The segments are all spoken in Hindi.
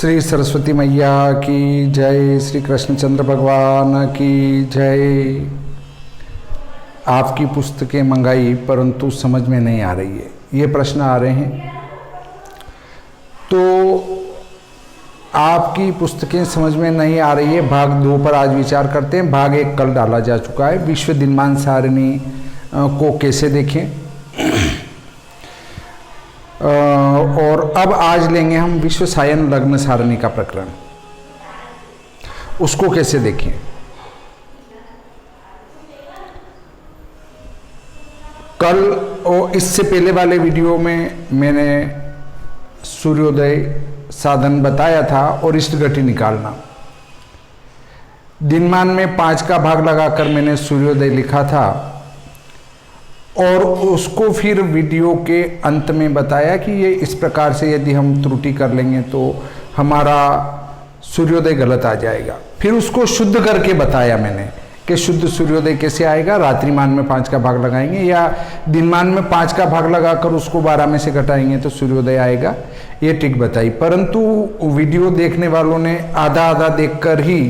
श्री सरस्वती मैया की जय, श्री कृष्णचंद्र भगवान की जय। आपकी पुस्तकें मंगाई परंतु समझ में नहीं आ रही है, ये प्रश्न आ रहे हैं। तो आपकी पुस्तकें समझ में नहीं आ रही है, भाग 2 पर आज विचार करते हैं। भाग 1 कल डाला जा चुका है। विश्व दिनमान सारणी को कैसे देखें, और अब आज लेंगे हम विश्व सायन लग्न सारणी का प्रकरण, उसको कैसे देखें। कल और इससे पहले वाले वीडियो में मैंने सूर्योदय साधन बताया था और इष्टगति निकालना। दिनमान में 5 का भाग लगाकर मैंने सूर्योदय लिखा था और उसको फिर वीडियो के अंत में बताया कि ये इस प्रकार से यदि हम त्रुटि कर लेंगे तो हमारा सूर्योदय गलत आ जाएगा। फिर उसको शुद्ध करके बताया मैंने कि शुद्ध सूर्योदय कैसे आएगा। रात्रिमान में 5 का भाग लगाएंगे या दिनमान में 5 का भाग लगाकर उसको 12 में से घटाएंगे तो सूर्योदय आएगा, ये ठीक बताई। परंतु वीडियो देखने वालों ने आधा आधा देखकर ही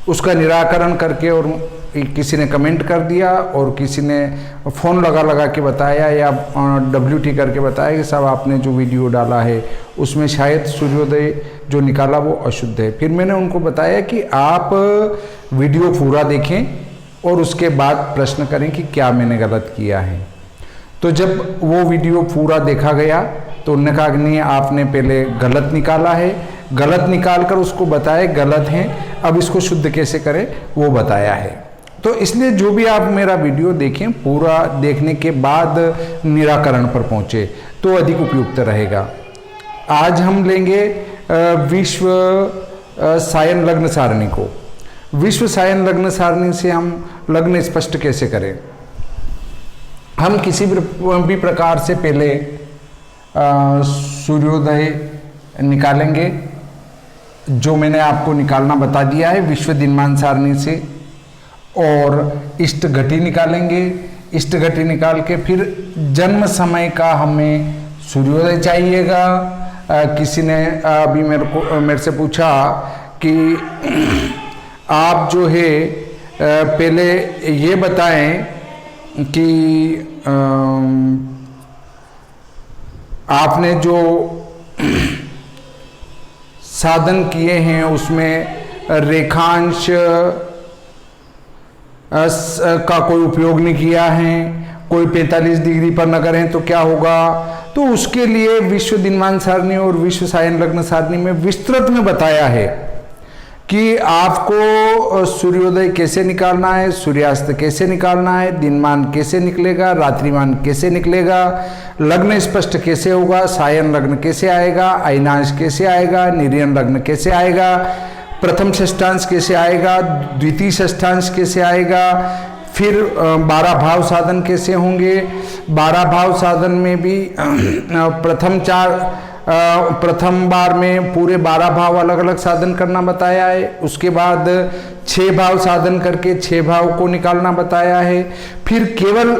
उसका निराकरण करके, और किसी ने कमेंट कर दिया और किसी ने फ़ोन लगा के बताया या WT करके बताया कि साहब आपने जो वीडियो डाला है उसमें शायद सूर्योदय जो निकाला वो अशुद्ध है। फिर मैंने उनको बताया कि आप वीडियो पूरा देखें और उसके बाद प्रश्न करें कि क्या मैंने गलत किया है। तो जब वो वीडियो पूरा देखा गया तो उन्होंने कहा कि नहीं, आपने पहले गलत निकाला है, गलत निकाल कर उसको बताया गलत है, अब इसको शुद्ध कैसे करें वो बताया है। तो इसलिए जो भी आप मेरा वीडियो देखें, पूरा देखने के बाद निराकरण पर पहुंचे तो अधिक उपयुक्त रहेगा। आज हम लेंगे विश्व सायन लग्न सारणी को। विश्व सायन लग्न सारणी से हम लग्न स्पष्ट कैसे करें। हम किसी भी प्रकार से पहले सूर्योदय निकालेंगे, जो मैंने आपको निकालना बता दिया है विश्व दिनमान सारणी से, और इष्ट घटी निकालेंगे। इष्ट घटी निकाल के फिर जन्म समय का हमें सूर्योदय चाहिएगा। किसी ने अभी मेरे से पूछा कि आप जो है पहले ये बताएं कि आपने जो साधन किए हैं उसमें रेखांश का कोई उपयोग नहीं किया है, कोई 45 डिग्री पर न करें तो क्या होगा। तो उसके लिए विश्व दिनमान सारणी और विश्व सायन लग्न सारणी में विस्तृत में बताया है कि आपको सूर्योदय कैसे निकालना है, सूर्यास्त कैसे निकालना है, दिनमान कैसे निकलेगा, रात्रिमान कैसे निकलेगा, लग्न स्पष्ट कैसे होगा, सायन लग्न कैसे आएगा, अयनांश कैसे आएगा, निर्यन लग्न कैसे आएगा, प्रथम षष्ठांश कैसे आएगा, द्वितीय षष्ठांश कैसे आएगा, फिर 12 भाव साधन कैसे होंगे। 12 भाव साधन में भी प्रथम बार में पूरे 12 भाव अलग अलग साधन करना बताया है। उसके बाद 6 भाव साधन करके 6 भाव को निकालना बताया है। फिर केवल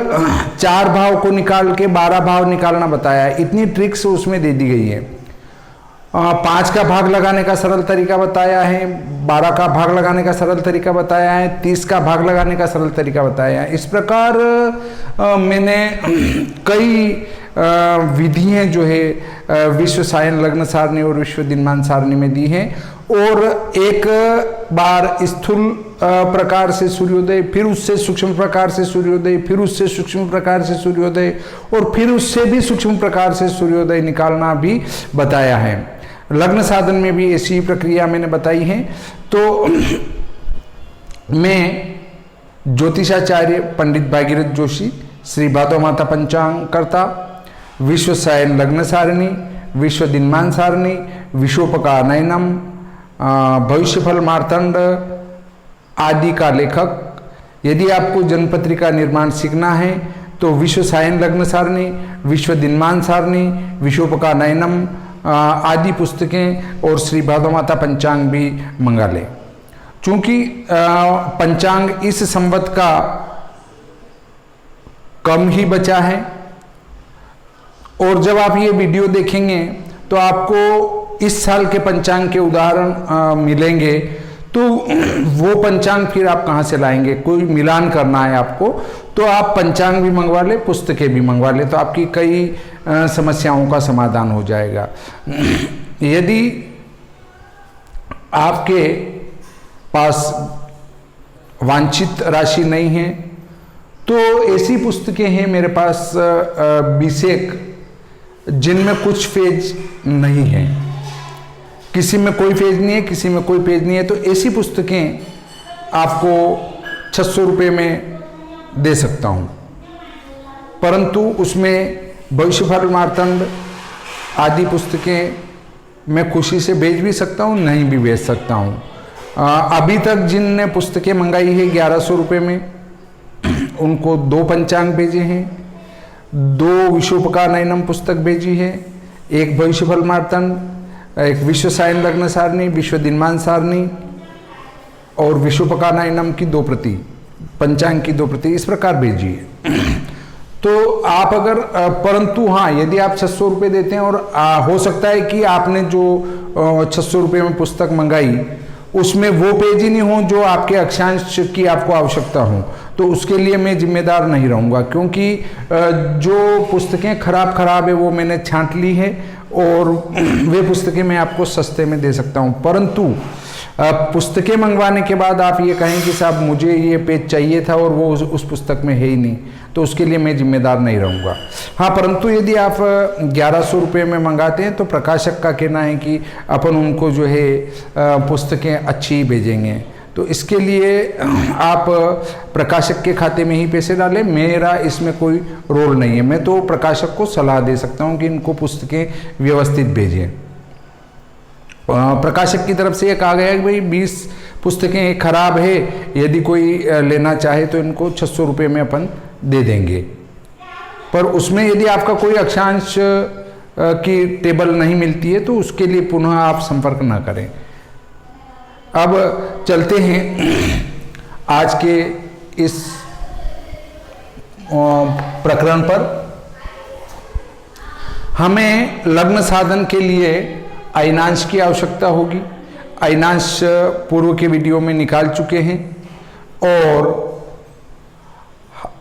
4 भाव को निकाल के 12 भाव निकालना बताया है। इतनी ट्रिक्स उसमें दे दी गई है। 5 का भाग लगाने का सरल तरीका बताया है, 12 का भाग लगाने का सरल तरीका बताया है, 30 का भाग लगाने का सरल तरीका बताया है। इस प्रकार मैंने कई विधियां जो है विश्व सायन लग्न सारणी और विश्व दिनमान सारणी में दी हैं। और एक बार स्थूल प्रकार से सूर्योदय, फिर उससे सूक्ष्म प्रकार से सूर्योदय, फिर उससे सूक्ष्म प्रकार से सूर्योदय, और फिर उससे भी सूक्ष्म प्रकार से सूर्योदय निकालना भी बताया है। लग्न साधन में भी ऐसी प्रक्रिया मैंने बताई है। तो मैं ज्योतिषाचार्य पंडित भागीरथ जोशी, श्री भादव माता पंचांग कर्ता, विश्व सायन लग्न सारणी, विश्व दिनमान सारणी, विश्वोपका नयनम, भविष्यफल मार्तंड आदि का लेखक। यदि आपको जन्मपत्रिका निर्माण सीखना है तो विश्व सायन लग्न सारणी, विश्व दिनमान सारणी, विश्वोपका नयनम आदि पुस्तकें और श्री भादव माता पंचांग भी मंगा लें। चूंकि पंचांग इस संवत का कम ही बचा है, और जब आप ये वीडियो देखेंगे तो आपको इस साल के पंचांग के उदाहरण मिलेंगे, तो वो पंचांग फिर आप कहाँ से लाएंगे? कोई मिलान करना है आपको, तो आप पंचांग भी मंगवा ले, पुस्तकें भी मंगवा ले, तो आपकी कई समस्याओं का समाधान हो जाएगा। यदि आपके पास वांछित राशि नहीं है तो ऐसी पुस्तकें हैं मेरे पास 20 जिनमें कुछ पेज नहीं है, किसी में कोई पेज नहीं है, किसी में कोई पेज नहीं है, तो ऐसी पुस्तकें आपको 600 रुपये में दे सकता हूँ। परंतु उसमें भविष्यफल मार्तंड आदि पुस्तकें मैं खुशी से बेच भी सकता हूँ, नहीं भी बेच सकता हूँ। अभी तक जिनने पुस्तकें मंगाई है 1100 रुपये में, उनको 2 पंचांग भेजे हैं, 2 विश्वोपकारनयनम पुस्तक भेजी है, एक भविष्यफल मार्तंड, एक विश्व सायन लग्न सारणी, विश्व दिनमान सारणी और विश्वोपकारनयनम की 2 प्रति, पंचांग की 2 प्रति, इस प्रकार भेजी है। तो आप अगर परंतु हाँ, यदि आप 600 रुपये देते हैं और हो सकता है कि आपने जो 600 रुपये में पुस्तक मंगाई उसमें वो पेज ही नहीं हो जो आपके अक्षांश की आपको आवश्यकता हो, तो उसके लिए मैं जिम्मेदार नहीं रहूँगा, क्योंकि जो पुस्तकें खराब है वो मैंने छांट ली है और वे पुस्तकें मैं आपको सस्ते में दे सकता हूँ। परंतु पुस्तकें मंगवाने के बाद आप ये कहें कि साहब मुझे ये पेज चाहिए था और वो उस पुस्तक में है ही नहीं, तो उसके लिए मैं जिम्मेदार नहीं रहूँगा। हाँ, परंतु यदि आप 1100 रुपये में मंगाते हैं तो प्रकाशक का कहना है कि अपन उनको जो है पुस्तकें अच्छी भेजेंगे, तो इसके लिए आप प्रकाशक के खाते में ही पैसे डालें, मेरा इसमें कोई रोल नहीं है। मैं तो प्रकाशक को सलाह दे सकता हूँ कि इनको पुस्तकें व्यवस्थित भेजें। प्रकाशक की तरफ से ये कहा गया है कि भाई 20 पुस्तकें खराब है, यदि कोई लेना चाहे तो इनको 600 रुपये में अपन दे देंगे, पर उसमें यदि आपका कोई अक्षांश की टेबल नहीं मिलती है तो उसके लिए पुनः आप संपर्क ना करें। अब चलते हैं आज के इस प्रकरण पर। हमें लग्न साधन के लिए अयनांश की आवश्यकता होगी। अयनांश पूर्व के वीडियो में निकाल चुके हैं और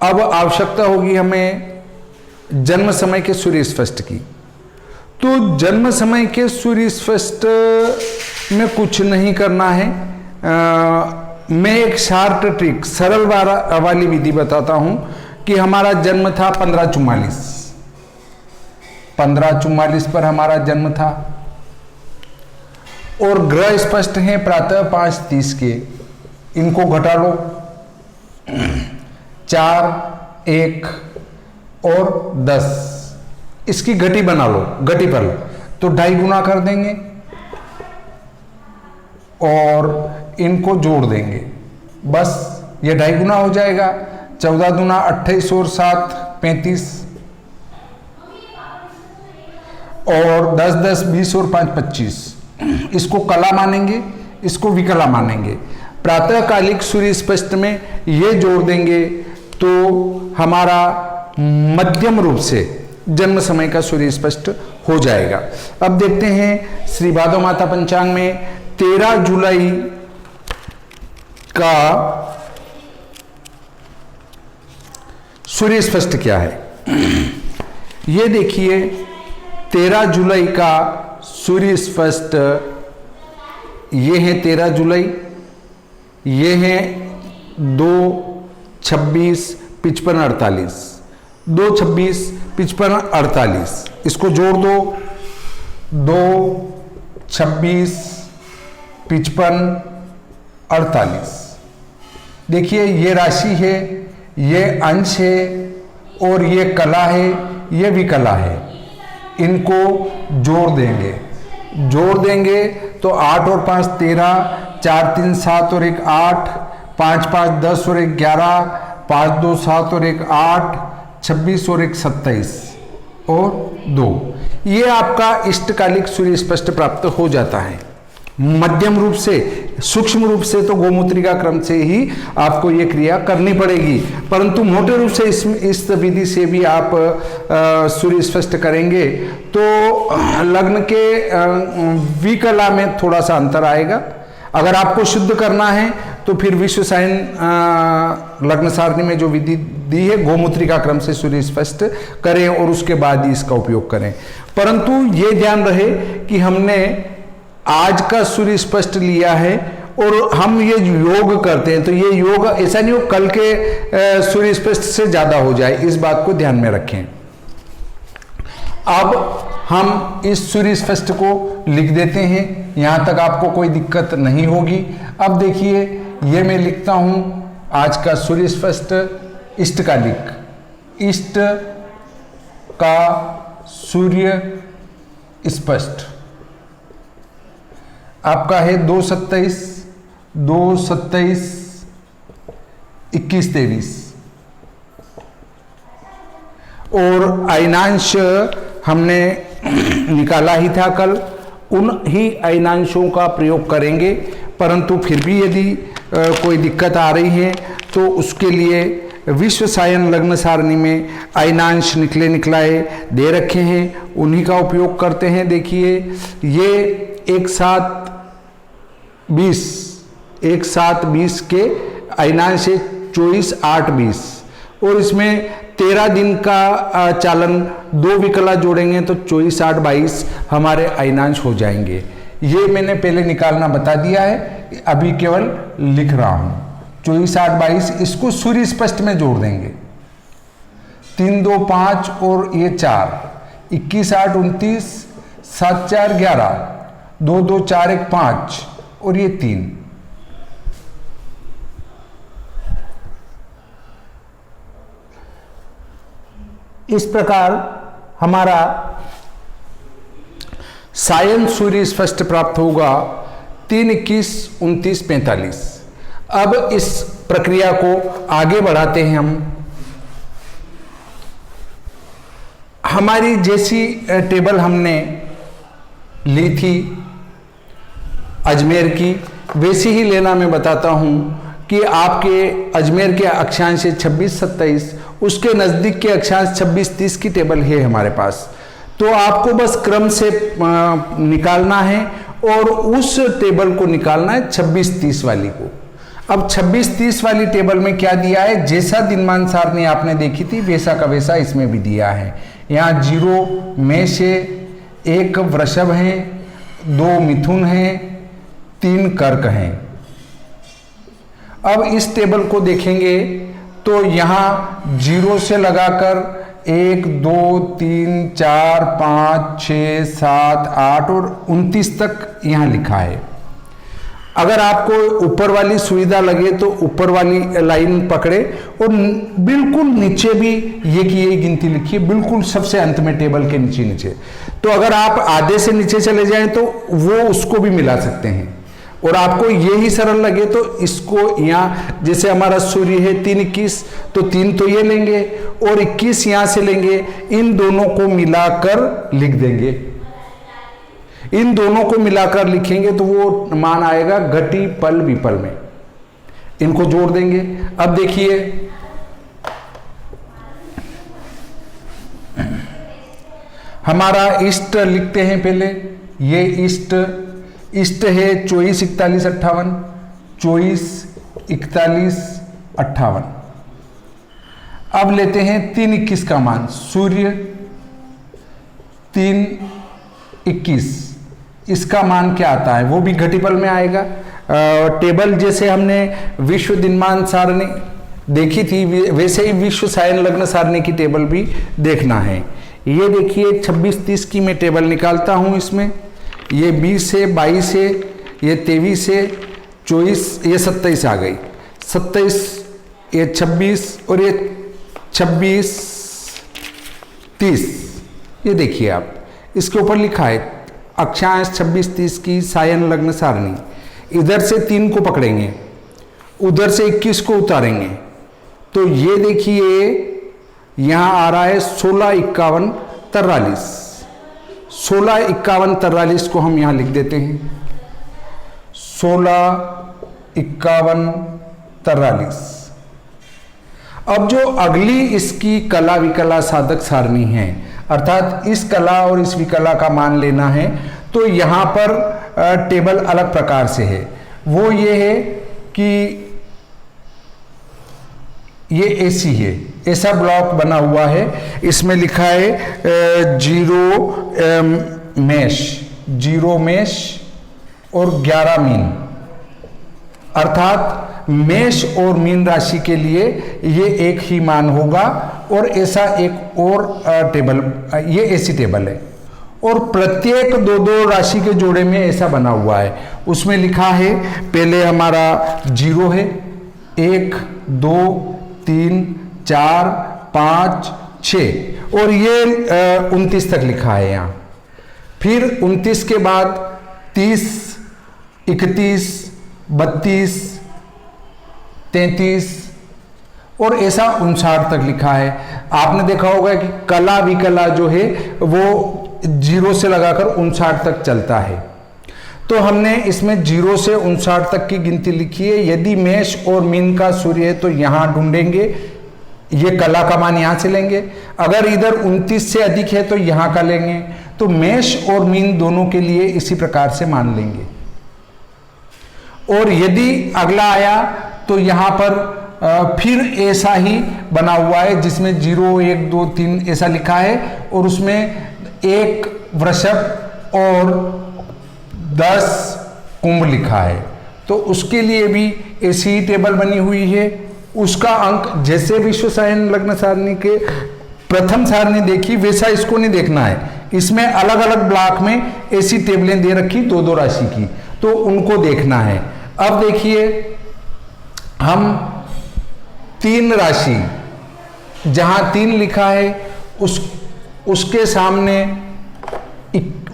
अब आवश्यकता होगी हमें जन्म समय के सूर्य स्पष्ट की। तो जन्म समय के सूर्य स्पष्ट में कुछ नहीं करना है। मैं एक शार्ट ट्रिक, सरल वाली विधि बताता हूं कि हमारा जन्म था 1544 पर हमारा जन्म था और ग्रह स्पष्ट हैं प्रातः 5:30 के। इनको घटा लो, 4, 1 और 10, इसकी घटी बना लो, घटी पर तो 2.5 गुना कर देंगे और इनको जोड़ देंगे, बस ये 2.5 गुना हो जाएगा। 14 दूना 28 और 7 35 और 10 10 20 और 5 25। इसको कला मानेंगे, इसको विकला मानेंगे। प्रातःकालिक सूर्य स्पष्ट में ये जोड़ देंगे तो हमारा मध्यम रूप से जन्म समय का सूर्य स्पष्ट हो जाएगा। अब देखते हैं श्री भादव माता पंचांग में 13 जुलाई का सूर्य स्पष्ट क्या है। ये देखिए 13 जुलाई का सूर्य स्पष्ट, ये है 13 जुलाई, ये है 2 26 55 48, 2 26 55 48, इसको जोड़ दो, 2 26 55 48। देखिए ये राशि है, ये अंश है और ये कला है, ये विकला है। इनको जोड़ देंगे तो 8 और 5 13, 4 3 7 और 1 8, 5 5 10 और 1 11, 5 2 7 और 1 8, 26 और 1 27 और 2। ये आपका इष्टकालिक सूर्य स्पष्ट प्राप्त हो जाता है। मध्यम रूप से सूक्ष्म रूप से तो गोमूत्रिका क्रम से ही आपको ये क्रिया करनी पड़ेगी, परंतु मोटे रूप से इस विधि से भी आप सूर्य स्पष्ट करेंगे तो लग्न के विकला में थोड़ा सा अंतर आएगा। अगर आपको शुद्ध करना है तो फिर विश्वसायन लग्न सारणी में जो विधि दी है गोमूत्रिका क्रम से सूर्य स्पष्ट करें और उसके बाद ही इसका उपयोग करें। परंतु ये ध्यान रहे कि हमने आज का सूर्य स्पष्ट लिया है और हम ये योग करते हैं तो ये योग ऐसा नहीं हो कल के सूर्य स्पष्ट से ज्यादा हो जाए, इस बात को ध्यान में रखें। अब हम इस सूर्य स्पष्ट को लिख देते हैं, यहां तक आपको कोई दिक्कत नहीं होगी। अब देखिए ये मैं लिखता हूं आज का सूर्य स्पष्ट इष्टकालिक, इष्ट का सूर्य स्पष्ट आपका है 2/27, 2/27, 21-23 और अयनांश हमने निकाला ही था कल, उन ही अयनांशों का प्रयोग करेंगे। परंतु फिर भी यदि कोई दिक्कत आ रही है तो उसके लिए विश्वसायन लग्न सारणी में अयनांश निकलाए दे रखे हैं, उन्हीं का उपयोग करते हैं। देखिए ये 1/7/20 के अयनांश है 24/8/20 और इसमें 13 दिन का चालन, 2 विकला जोड़ेंगे तो 24/8/22 हमारे अयनांश हो जाएंगे। ये मैंने पहले निकालना बता दिया है, अभी केवल लिख रहा हूं 24/8/22। इसको सूर्य स्पष्ट में जोड़ देंगे 3 2 5 और ये 4, 21/8 29, 7 4 11, 2 2 4 1 5 और ये 3। इस प्रकार हमारा सायन सूर्य स्पष्ट प्राप्त होगा 3 21 29 45। अब इस प्रक्रिया को आगे बढ़ाते हैं हम। हमारी जैसी टेबल हमने ली थी अजमेर की, वैसी ही लेना मैं बताता हूं कि आपके अजमेर के अक्षांश 26-27, उसके नज़दीक के अक्षांश 26-30 की टेबल है हमारे पास। तो आपको बस क्रम से निकालना है और उस टेबल को निकालना है 26-30 वाली को। अब 26-30 वाली टेबल में क्या दिया है, जैसा दिनमान सारणी आपने देखी थी वैसा का वैसा इसमें भी दिया है। यहाँ 0 मेष है, 1 वृषभ है, 2 मिथुन है, 3 कर्क हैं। अब इस टेबल को देखेंगे तो यहाँ 0 से लगाकर 1 2 3 4 5 6 7 8 और 29 तक यहाँ लिखा है। अगर आपको ऊपर वाली सुविधा लगे तो ऊपर वाली लाइन पकड़े और बिल्कुल नीचे भी ये की यही गिनती लिखिए, बिल्कुल सबसे अंत में टेबल के नीचे। तो अगर आप आधे से नीचे चले जाएं तो वो उसको भी मिला सकते हैं, और आपको ये ही सरल लगे तो इसको यहाँ जैसे हमारा सूर्य है 3 21 तो 3 तो ये लेंगे और 21 यहाँ से लेंगे, इन दोनों को मिलाकर लिख देंगे। इन दोनों को मिलाकर लिखेंगे तो वो मान आएगा घटी पल विपल में, इनको जोड़ देंगे। अब देखिए हमारा इष्ट लिखते हैं पहले। ये इष्ट है 24 41 58, 24 41 58। अब लेते हैं 3 21 का मान, सूर्य 3 21, इसका मान क्या आता है वो भी घटीपल में आएगा। टेबल जैसे हमने विश्व दिनमान सारणी देखी थी वैसे ही विश्व सायन लग्न सारणी की टेबल भी देखना है। ये देखिए 26-30 की मैं टेबल निकालता हूं। इसमें ये 20 है, 22 है, ये 23 है, 24, ये 27 आ गई, 27, ये 26 और ये 26 30। ये देखिए आप इसके ऊपर लिखा है अक्षांश 26-30 की सायन लग्न सारणी। इधर से 3 को पकड़ेंगे, उधर से 21 को उतारेंगे तो ये देखिए यहाँ आ रहा है 16 51 43। 16 51 43 को हम यहाँ लिख देते हैं। 16, 51, 43। अब जो अगली इसकी कला विकला साधक सारणी है, अर्थात इस कला और इस विकला का मान लेना है, तो यहाँ पर टेबल अलग प्रकार से है। वो ये है कि ये एसी है, ऐसा ब्लॉक बना हुआ है, इसमें लिखा है 0 मेष और 11 मीन, अर्थात मेष और मीन राशि के लिए ये एक ही मान होगा। और ऐसा एक और टेबल, ये ऐसी टेबल है, और प्रत्येक दो राशि के जोड़े में ऐसा बना हुआ है। उसमें लिखा है, पहले हमारा 0 है, 1, 2, 3, 4, 5, 6, और ये 29 तक लिखा है यहाँ। फिर 29 के बाद 30, 31, 32, 33 और ऐसा 59 तक लिखा है। आपने देखा होगा कि कला विकला जो है वो 0 से लगाकर 59 तक चलता है। तो हमने इसमें 0 से 59 तक की गिनती लिखी है। यदि मेष और मीन का सूर्य है तो यहां ढूंढेंगे, ये कला का मान यहां से लेंगे। अगर इधर 29 से अधिक है तो यहां का लेंगे। तो मेष और मीन दोनों के लिए इसी प्रकार से मान लेंगे। और यदि अगला आया तो यहां पर फिर ऐसा ही बना हुआ है, जिसमें 0, 1, 2, 3 ऐसा लिखा है, और उसमें 1 वृषभ और 10 कुंभ लिखा है। तो उसके लिए भी ऐसी ही टेबल बनी हुई है। उसका अंक जैसे विश्वसायन लग्न सारणी के प्रथम सारणी देखी वैसा इसको नहीं देखना है। इसमें अलग अलग ब्लॉक में ऐसी टेबलें दे रखी 2-2 राशि की, तो उनको देखना है। अब देखिए, हम 3 राशि, जहां 3 लिखा है उसके सामने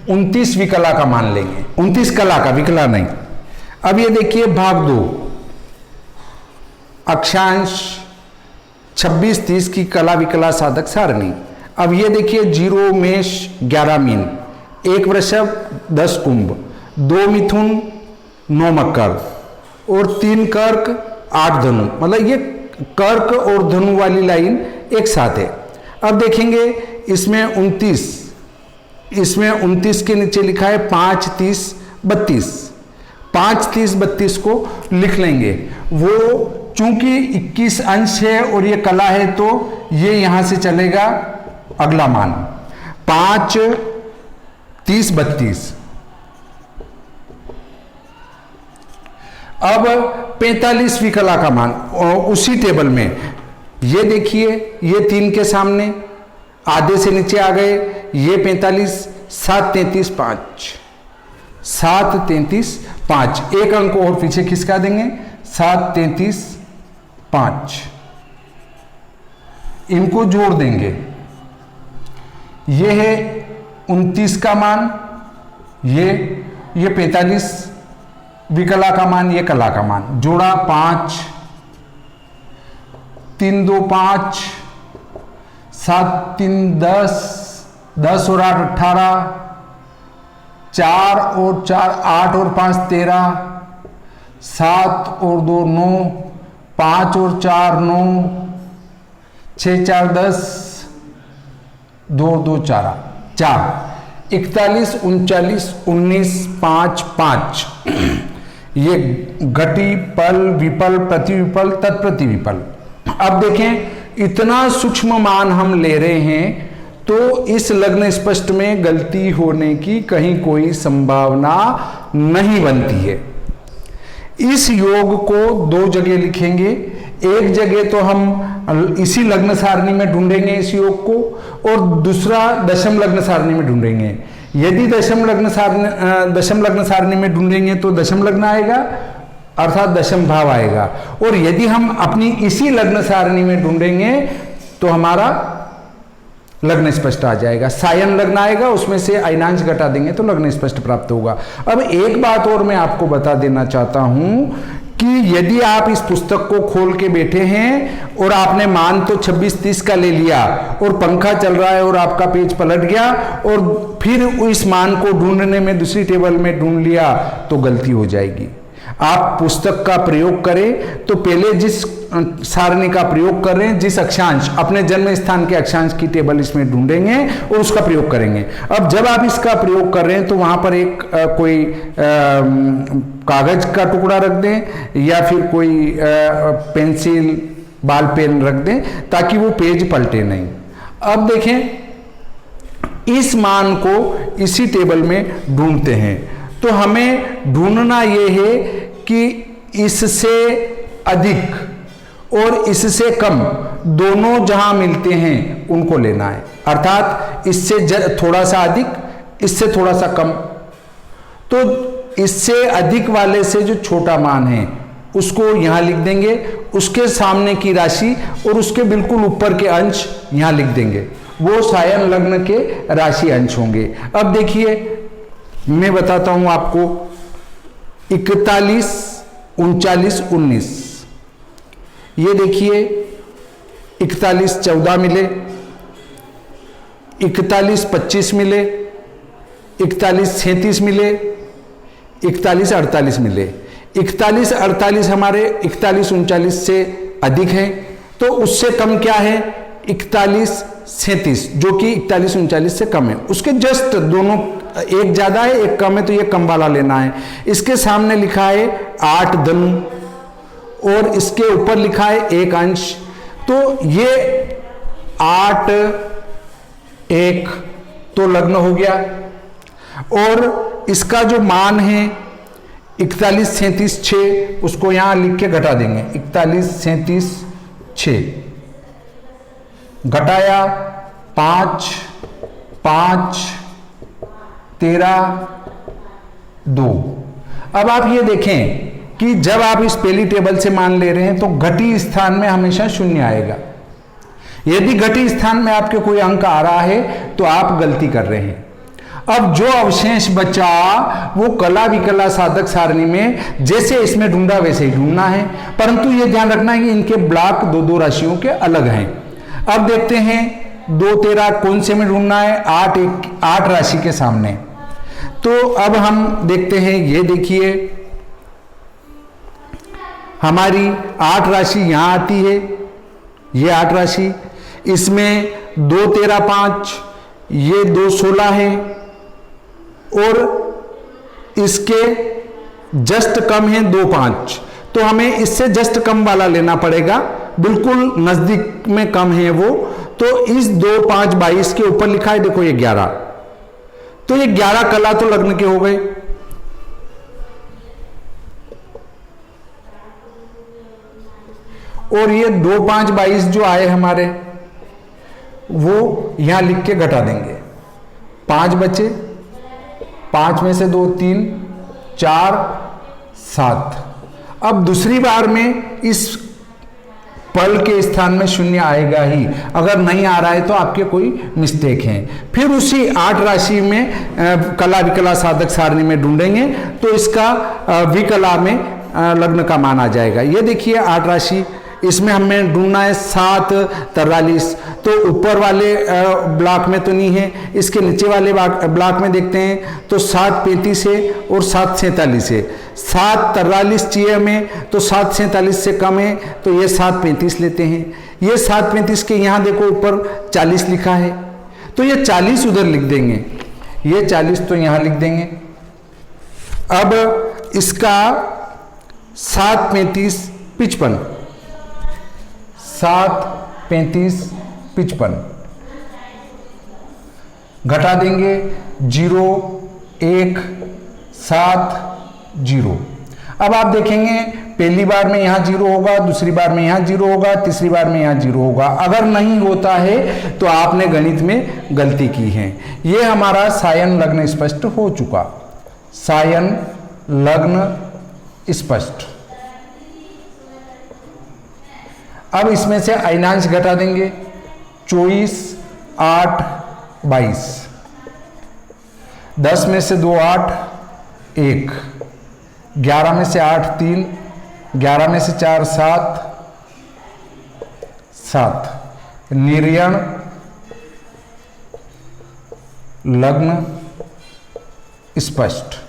29 विकला का मान लेंगे। 29 कला का, विकला नहीं। अब ये देखिए भाग 2, अक्षांश 26-30 की कला विकला साधक सारणी। अब ये देखिए 0 मेष 11 मीन, 1 वृषभ 10 कुंभ, 2 मिथुन 9 मकर और 3 कर्क 8 धनु। मतलब ये कर्क और धनु वाली लाइन एक साथ है। अब देखेंगे इसमें 29 के नीचे लिखा है 5, 30, 32। 5, 30, 32 को लिख लेंगे। वो चूंकि 21 अंश है और ये कला है तो ये यहां से चलेगा अगला मान 5, 30, 32। अब 45वीं कला का मान उसी टेबल में, ये देखिए, ये 3 के सामने आधे से नीचे आ गए, ये 45, 7, 33, 5, 7, 33, 5, एक अंक और पीछे खिसका देंगे, 7, 33, 5, इनको जोड़ देंगे। ये है 29 का मान, ये 45 विकला का मान, ये कला का मान, जोड़ा 5, 3, 2, 5, 7, 3, 10, 10 और 8, 18, 4 और 4, 8 और 5, 13, 7 और 2, 9, 5 और 4, 9, 6, 4, 10, 2, 2, 4, 41, 39, 19, 5, 5। ये घटी, पल, विपल, प्रतिविपल, तत्प्रतिविपल। अब देखें, इतना सूक्ष्म मान हम ले रहे हैं तो इस लग्न स्पष्ट में गलती होने की कहीं कोई संभावना नहीं बनती है। इस योग को 2 जगह लिखेंगे। एक जगह तो हम इसी लग्न सारणी में ढूंढेंगे इस योग को, और दूसरा दशम लग्न सारणी में ढूंढेंगे। यदि दशम लग्न सारणी में ढूंढेंगे तो दशम लग्न आएगा, अर्थात दशम भाव आएगा। और यदि हम अपनी इसी लग्न सारणी में ढूंढेंगे तो हमारा लग्न स्पष्ट आ जाएगा। सायन लग्न आएगा, उसमें से अयनांश घटा देंगे तो लग्न स्पष्ट प्राप्त होगा। अब एक बात और मैं आपको बता देना चाहता हूं कि यदि आप इस पुस्तक को खोल के बैठे हैं और आपने मान तो 26-30 का ले लिया और पंखा चल रहा है और आपका पेज पलट गया और फिर इस मान को ढूंढने में दूसरी टेबल में ढूंढ लिया तो गलती हो जाएगी। आप पुस्तक का प्रयोग करें तो पहले जिस सारणी का प्रयोग कर रहे हैं, जिस अक्षांश, अपने जन्म स्थान के अक्षांश की टेबल इसमें ढूंढेंगे और उसका प्रयोग करेंगे। अब जब आप इसका प्रयोग कर रहे हैं तो वहां पर एक कोई कागज का टुकड़ा रख दें या फिर कोई पेंसिल, बाल पेन रख दें ताकि वो पेज पलटे नहीं। अब देखें, इस मान को इसी टेबल में ढूंढते हैं। तो हमें ढूंढना यह है कि इससे अधिक और इससे कम दोनों जहां मिलते हैं उनको लेना है, अर्थात इससे थोड़ा सा अधिक, इससे थोड़ा सा कम। तो इससे अधिक वाले से जो छोटा मान है उसको यहां लिख देंगे, उसके सामने की राशि और उसके बिल्कुल ऊपर के अंश यहां लिख देंगे, वो सायन लग्न के राशि अंश होंगे। अब देखिए, मैं बताता हूं आपको, 41, 39, 19, ये देखिए 41 14 मिले, 41 25 मिले, 41 37 मिले, 41 48 मिले। 41 48 हमारे 41 39 से अधिक है, तो उससे कम क्या है 41 37, जो कि 41 39 से कम है। उसके जस्ट दोनों, एक ज्यादा है एक कम है, तो ये कम वाला लेना है। इसके सामने लिखा है 8 धनु और इसके ऊपर लिखा है 1 अंश, तो ये 8 1 तो लग्न हो गया। और इसका जो मान है 41 37 6, उसको यहां लिख के घटा देंगे। 41 37 6 घटाया 5 5 13 2। अब आप ये देखें कि जब आप इस पहली टेबल से मान ले रहे हैं तो घटी स्थान में हमेशा शून्य आएगा। यदि घटी स्थान में आपके कोई अंक आ रहा है तो आप गलती कर रहे हैं। अब जो अवशेष बचा वो कला विकला साधक सारणी में जैसे इसमें ढूंढा वैसे ही ढूंढना है, परंतु ये ध्यान रखना है कि इनके ब्लॉक दो दो राशियों के अलग हैं। अब देखते हैं 2 13 कौन से में ढूंढना है, 8 राशि के सामने। तो अब हम देखते हैं, ये देखिए हमारी 8 राशि यहां आती है, ये 8 राशि, इसमें 2 13 5, ये 2 16 है और इसके जस्ट कम है 2 5, तो हमें इससे जस्ट कम वाला लेना पड़ेगा, बिल्कुल नजदीक में कम है वो। तो इस 2 5 22 के ऊपर लिखा है, देखो ये 11, तो ये 11 कला तो लग्न के हो गए। और ये 2 5 22 जो आए हमारे, वो यहां लिख के घटा देंगे। 5 बचे, 5 में से 2 3 4 7। अब दूसरी बार में इस पल के स्थान में शून्य आएगा ही, अगर नहीं आ रहा है तो आपके कोई मिस्टेक है। फिर उसी 8 राशि में कला विकला साधक सारणी में ढूंढेंगे तो इसका विकला में लग्न का मान आ जाएगा। ये देखिए 8 राशि, इसमें हमें ढूंढना है 7 43, तो ऊपर वाले ब्लॉक में तो नहीं है, इसके नीचे वाले ब्लॉक में देखते हैं तो 7 35 है और 7 47 है। 7 43 चाहिए हमें, तो 7 47 से कम है, तो ये 7 35 लेते हैं। ये 7 35 के यहाँ देखो ऊपर 40 लिखा है, तो ये 40 उधर लिख देंगे, ये 40 तो यहाँ लिख देंगे। अब इसका 7 35 55, 7 35 55 घटा देंगे, 0 1 7 0। अब आप देखेंगे पहली बार में यहां 0 होगा, दूसरी बार में यहां 0 होगा, तीसरी बार में यहां 0 होगा। अगर नहीं होता है तो आपने गणित में गलती की है। यह हमारा सायन लग्न स्पष्ट हो चुका, सायन लग्न स्पष्ट। अब इसमें से अयनांश घटा देंगे, 24 8 22, 10 में से 2 8 1, 11 में से 8 3, 11 में से 4 7 7। निर्यण लग्न स्पष्ट।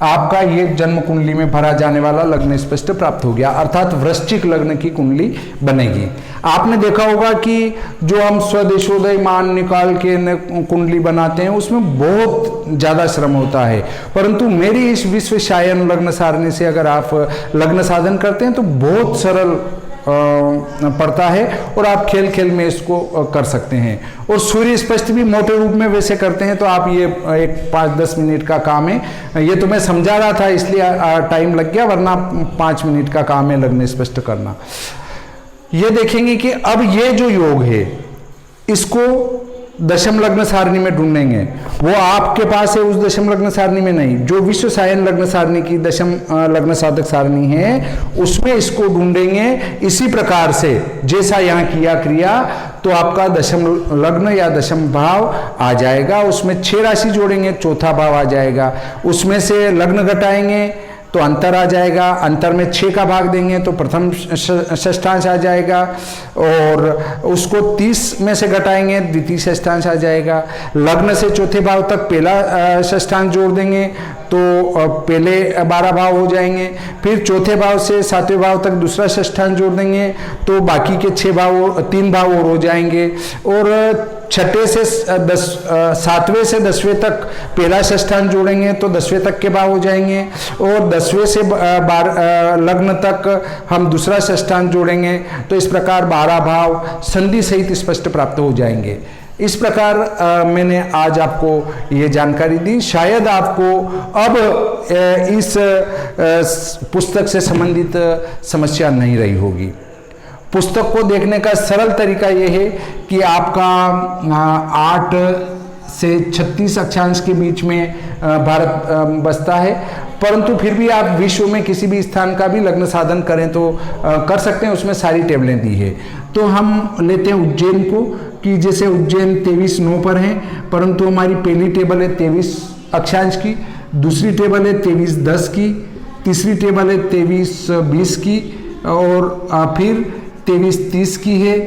आपका ये जन्म कुंडली में भरा जाने वाला लग्न स्पष्ट प्राप्त हो गया, अर्थात वृश्चिक लग्न की कुंडली बनेगी। आपने देखा होगा कि जो हम स्वदेशोदय मान निकाल के कुंडली बनाते हैं उसमें बहुत ज़्यादा श्रम होता है, परंतु मेरी इस विश्व शायन लग्न सारणी से अगर आप लग्न साधन करते हैं तो बहुत सरल पड़ता है और आप खेल खेल में इसको कर सकते हैं। और सूर्य स्पष्ट भी मोटे रूप में वैसे करते हैं तो आप ये एक 5-10 मिनट का काम है। ये तो मैं समझा रहा था इसलिए टाइम लग गया, वरना 5 मिनट का काम है लग्न स्पष्ट करना। ये देखेंगे कि अब ये जो योग है इसको दशम लग्न सारणी में ढूंढेंगे, वो आपके पास है उस दशम लग्न सारणी में नहीं, जो विश्व सायन लग्न सारणी की दशम लग्न साधक सारणी है उसमें इसको ढूंढेंगे। इसी प्रकार से जैसा यहाँ किया क्रिया तो आपका दशम लग्न या दशम भाव आ जाएगा, उसमें 6 राशि जोड़ेंगे, चौथा भाव आ जाएगा, उसमें से लग्न घटाएंगे तो अंतर आ जाएगा, अंतर में 6 का भाग देंगे तो प्रथम षष्ठांश आ जाएगा, और उसको 30 में से घटाएंगे द्वितीय षष्ठांश आ जाएगा। लग्न से चौथे भाव तक पहला षष्ठांश जोड़ देंगे तो पहले 12 भाव हो जाएंगे, फिर चौथे भाव से 7वें भाव तक दूसरा षष्ठांश जोड़ देंगे तो बाकी के 3 भाव और हो जाएंगे, और छठे से 7वें से 10वें तक पहला षष्ठांश जोड़ेंगे तो 10वें तक के भाव हो जाएंगे, और 10वें से लग्न तक हम दूसरा षष्ठांश जोड़ेंगे तो इस प्रकार 12 भाव संधि सहित स्पष्ट प्राप्त हो जाएंगे। इस प्रकार मैंने आज आपको ये जानकारी दी। शायद आपको अब इस पुस्तक से संबंधित समस्या नहीं रही होगी। पुस्तक को देखने का सरल तरीका यह है कि आपका 8 से 36 अक्षांश के बीच में भारत बसता है, परंतु फिर भी आप विश्व में किसी भी स्थान का भी लग्न साधन करें तो कर सकते हैं, उसमें सारी टेबलें दी है। तो हम लेते हैं उज्जैन को, कि जैसे उज्जैन 23/9 पर है, परंतु हमारी पहली टेबल है 23 अक्षांश की, दूसरी टेबल है 23/10 की, तीसरी टेबल है 23/20 की, और फिर 23/30 की है,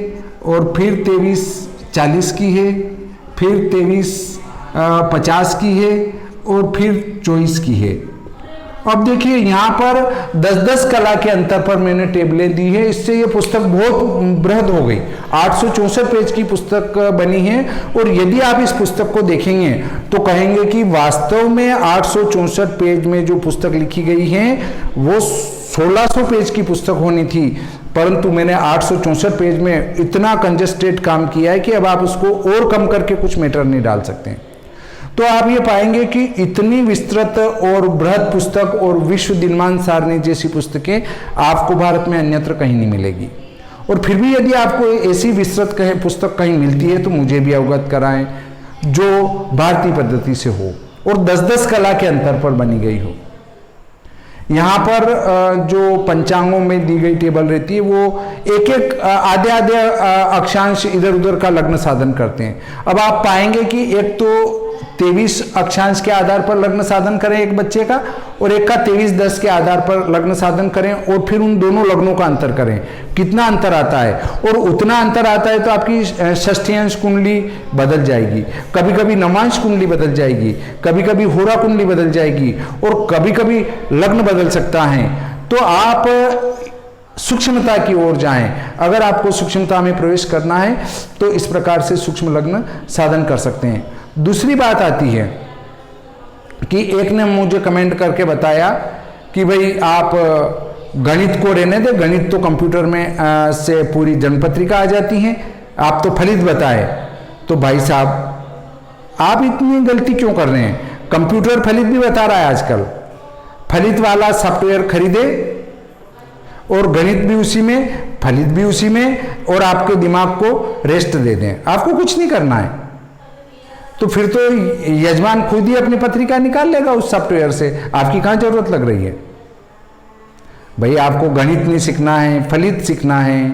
और फिर 23/40 की है, फिर 23/50 की है, और फिर 24 की है। अब देखिए यहाँ पर 10-10 कला के अंतर पर मैंने टेबलें दी है, इससे ये पुस्तक बहुत बृहद हो गई। 864 पेज की पुस्तक बनी है, और यदि आप इस पुस्तक को देखेंगे तो कहेंगे कि वास्तव में 864 पेज में जो पुस्तक लिखी गई है वो 1600 पेज की पुस्तक होनी थी, परंतु मैंने 864 पेज में इतना कंजस्टेड काम किया है कि अब आप उसको और कम करके कुछ मैटर नहीं डाल सकते। तो आप ये पाएंगे कि इतनी विस्तृत और बृहद पुस्तक और विश्व दिनमान सारणी जैसी पुस्तकें आपको भारत में अन्यत्र कहीं नहीं मिलेगी। और फिर भी यदि आपको ऐसी विस्तृत पुस्तक कहीं मिलती है तो मुझे भी अवगत कराएं, जो भारतीय पद्धति से हो और 10-10 कला के अंतर पर बनी गई हो। यहाँ पर जो पंचांगों में दी गई टेबल रहती है वो एक आधे अक्षांश इधर उधर का लग्न साधन करते हैं। अब आप पाएंगे कि एक तो 23 अक्षांश के आधार पर लग्न साधन करें एक बच्चे का, और एक का 23/10 के आधार पर लग्न साधन करें, और फिर उन दोनों लग्नों का अंतर करें, कितना अंतर आता है। और उतना अंतर आता है तो आपकी षष्ठ्यांश कुंडली बदल जाएगी, कभी कभी नवांश कुंडली बदल जाएगी, कभी कभी होरा कुंडली बदल जाएगी, और कभी कभी लग्न बदल सकता है। तो आप सूक्ष्मता की ओर जाएं। अगर आपको सूक्ष्मता में प्रवेश करना है तो इस प्रकार से सूक्ष्म लग्न साधन कर सकते हैं। दूसरी बात आती है कि एक ने मुझे कमेंट करके बताया कि भाई आप गणित को रहने दे, गणित तो कंप्यूटर में से पूरी जन्मपत्रिका आ जाती है, आप तो फलित बताए। तो भाई साहब आप इतनी गलती क्यों कर रहे हैं? कंप्यूटर फलित भी बता रहा है आजकल। फलित वाला सॉफ्टवेयर खरीदे और गणित भी उसी में, फलित भी उसी में, और आपके दिमाग को रेस्ट दे दें, आपको कुछ नहीं करना है। तो फिर तो यजमान खुद ही अपनी पत्रिका निकाल लेगा उस सॉफ्टवेयर से, आपकी कहां जरूरत लग रही है? भाई आपको गणित नहीं सीखना है, फलित सीखना है,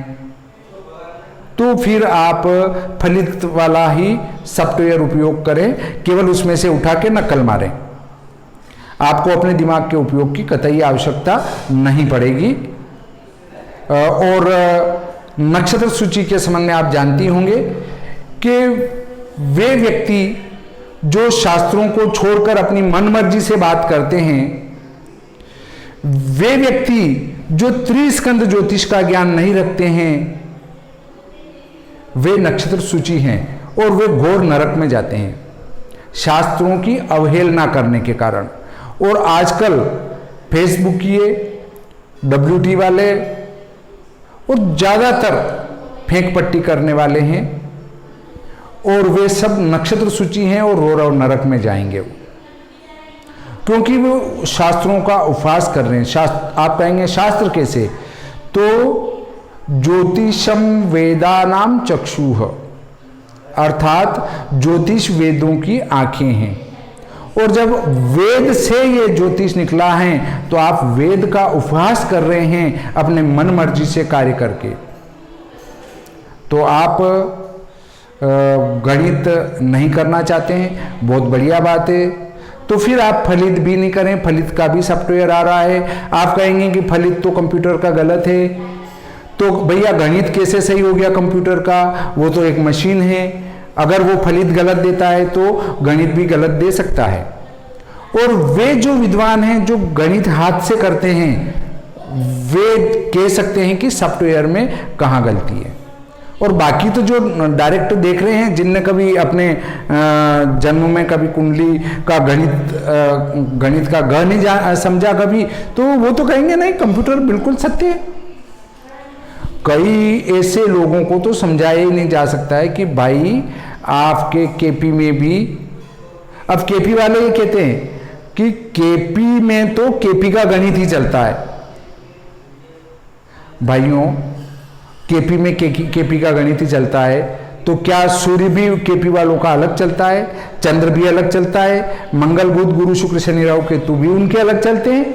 तो फिर आप फलित वाला ही सॉफ्टवेयर उपयोग करें, केवल उसमें से उठा के नकल मारें। आपको अपने दिमाग के उपयोग की कतई आवश्यकता नहीं पड़ेगी। और नक्षत्र सूची के संबंध में आप जानती होंगे कि वे व्यक्ति जो शास्त्रों को छोड़कर अपनी मनमर्जी से बात करते हैं, वे व्यक्ति जो त्रिस्कंद ज्योतिष का ज्ञान नहीं रखते हैं, वे नक्षत्र सूची हैं और वे घोर नरक में जाते हैं शास्त्रों की अवहेलना करने के कारण। और आजकल फेसबुकिए, WT वाले और ज़्यादातर फेंक पट्टी करने वाले हैं, और वे सब नक्षत्र सूची हैं और रो नरक में जाएंगे, क्योंकि वो शास्त्रों का उपहास कर रहे हैं। शास्त्र, आप कहेंगे शास्त्र कैसे? तो ज्योतिषम वेदानाम चक्षुः, अर्थात ज्योतिष वेदों की आंखें हैं। और जब वेद से ये ज्योतिष निकला है तो आप वेद का उपहास कर रहे हैं अपने मन मर्जी से कार्य करके। तो आप गणित नहीं करना चाहते हैं, बहुत बढ़िया बात है। तो फिर आप फलित भी नहीं करें, फलित का भी सॉफ्टवेयर आ रहा है। आप कहेंगे कि फलित तो कंप्यूटर का गलत है, तो भैया गणित कैसे सही हो गया कंप्यूटर का? वो तो एक मशीन है, अगर वो फलित गलत देता है तो गणित भी गलत दे सकता है। और वे जो विद्वान हैं जो गणित हाथ से करते हैं, वे कह सकते हैं कि सॉफ्टवेयर में कहाँ गलती है। और बाकी तो जो डायरेक्ट देख रहे हैं, जिनने कभी अपने जन्म में कभी कुंडली का गणित का ग नहीं समझा कभी, तो वो तो कहेंगे नहीं कंप्यूटर बिल्कुल सत्य है। कई ऐसे लोगों को तो समझाया ही नहीं जा सकता है कि भाई आपके केपी में भी, अब केपी वाले ये कहते हैं कि केपी में तो केपी का गणित ही चलता है। भाइयों, केपी में केपी का गणित ही चलता है, तो क्या सूर्य भी केपी वालों का अलग चलता है? चंद्र भी अलग चलता है? मंगल बुध गुरु शुक्र शनि राहु केतु भी उनके अलग चलते हैं?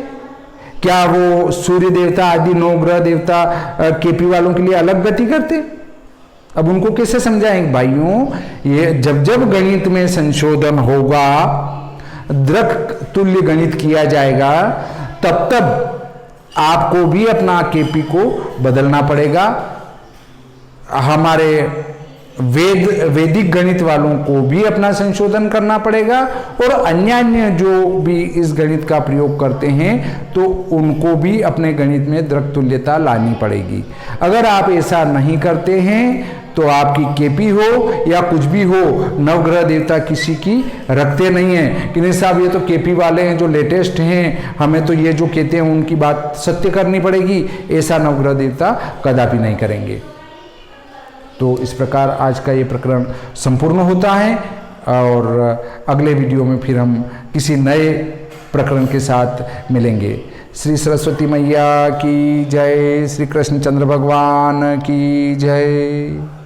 क्या वो सूर्य देवता आदि 9 ग्रह देवता केपी वालों के लिए अलग गति करते? अब उनको कैसे समझाएंगे? भाइयों, ये जब जब गणित में संशोधन होगा, द्रक तुल्य गणित किया जाएगा, तब तब आपको भी अपना केपी को बदलना पड़ेगा। हमारे वैदिक गणित वालों को भी अपना संशोधन करना पड़ेगा, और अन्य जो भी इस गणित का प्रयोग करते हैं तो उनको भी अपने गणित में द्रक तुल्यता लानी पड़ेगी। अगर आप ऐसा नहीं करते हैं तो आपकी केपी हो या कुछ भी हो, नवग्रह देवता किसी की रखते नहीं हैं कि नहीं साहब ये तो केपी वाले हैं जो लेटेस्ट हैं, हमें तो ये जो कहते हैं उनकी बात सत्य करनी पड़ेगी। ऐसा नवग्रह देवता कदापि नहीं करेंगे। तो इस प्रकार आज का ये प्रकरण संपूर्ण होता है, और अगले वीडियो में फिर हम किसी नए प्रकरण के साथ मिलेंगे। श्री सरस्वती मैया की जय, श्री कृष्णचंद्र भगवान की जय।